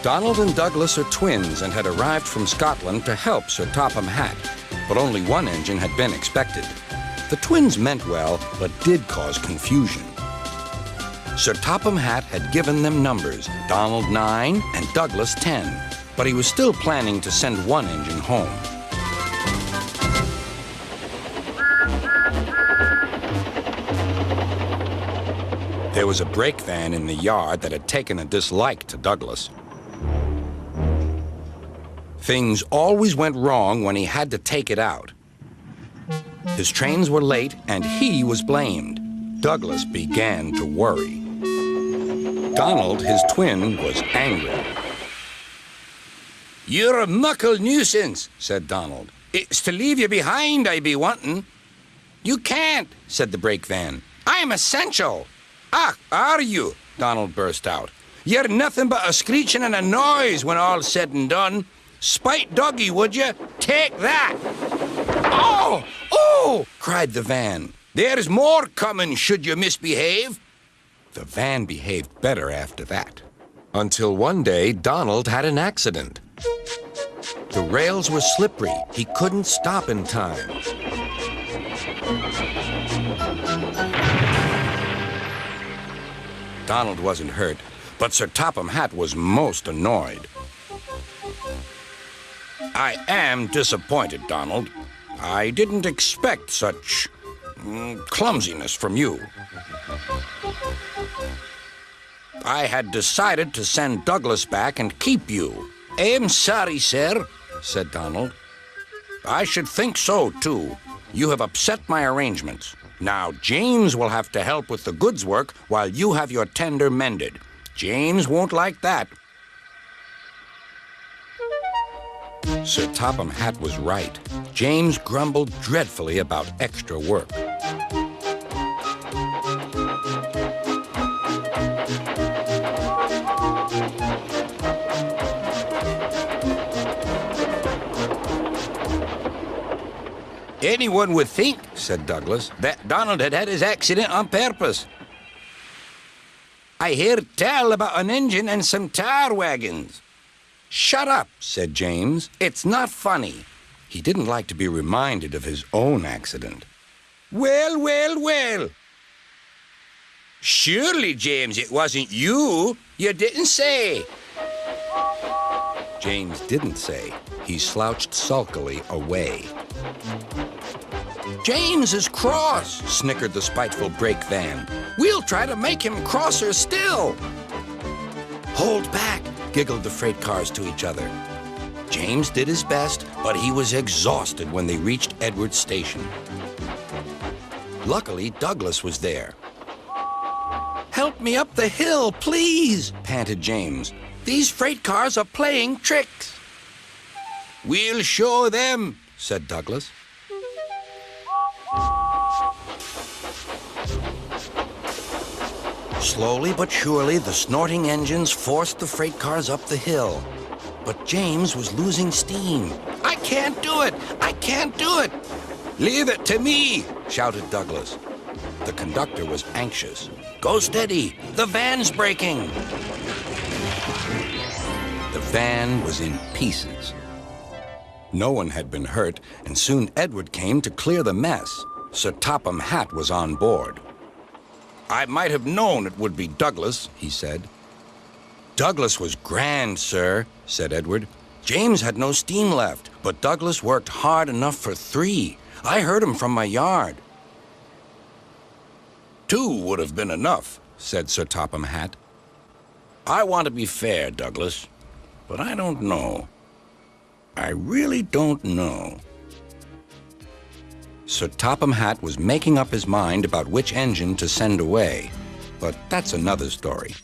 Donald and Douglas are twins and had arrived from Scotland to help Sir Topham Hatt, but only one engine had been expected. The twins meant well, but did cause confusion. Sir Topham Hatt had given them numbers, Donald 9 and Douglas 10, but he was still planning to send one engine home. There was a brake van in the yard that had taken a dislike to Douglas. Things always went wrong when he had to take it out. His trains were late, and he was blamed. Douglas began to worry. Donald, his twin, was angry. "You're a muckle nuisance," said Donald. "It's to leave you behind I be wanting." "You can't," said the brake van. "I'm essential." "Ah, are you?" Donald burst out. "You're nothing but a screeching and a noise when all's said and done. Spite doggy, would you? Take that!" "Oh! Oh!" cried the van. "There's more coming should you misbehave." The van behaved better after that. Until one day, Donald had an accident. The rails were slippery. He couldn't stop in time. Donald wasn't hurt, but Sir Topham Hatt was most annoyed. "I am disappointed, Donald. I didn't expect such clumsiness from you. I had decided to send Douglas back and keep you." "I'm sorry, sir," said Donald. "I should think so, too. You have upset my arrangements. Now, James will have to help with the goods work while you have your tender mended. James won't like that." Sir Topham Hatt was right. James grumbled dreadfully about extra work. "Anyone would think," said Douglas, "that Donald had had his accident on purpose. I heard tell about an engine and some tar wagons." "Shut up," said James. "It's not funny." He didn't like to be reminded of his own accident. "Well, well, well. Surely, James, it wasn't you. You didn't say." James didn't say. He slouched sulkily away. "James is cross," snickered the spiteful brake van. "We'll try to make him crosser still." "Hold back," giggled the freight cars to each other. James did his best, but he was exhausted when they reached Edward's station. Luckily, Douglas was there. "Help me up the hill, please," panted James. "These freight cars are playing tricks." "We'll show them," said Douglas. Slowly but surely, the snorting engines forced the freight cars up the hill. But James was losing steam. "I can't do it! I can't do it!" "Leave it to me!" shouted Douglas. The conductor was anxious. "Go steady! The van's breaking!" The van was in pieces. No one had been hurt, and soon Edward came to clear the mess. Sir Topham Hatt was on board. "I might have known it would be Douglas," he said. "Douglas was grand, sir," said Edward. "James had no steam left, but Douglas worked hard enough for 3. I heard him from my yard." "2 would have been enough," said Sir Topham Hatt. "I want to be fair, Douglas, but I don't know. I really don't know." Sir Topham Hatt was making up his mind about which engine to send away, but that's another story.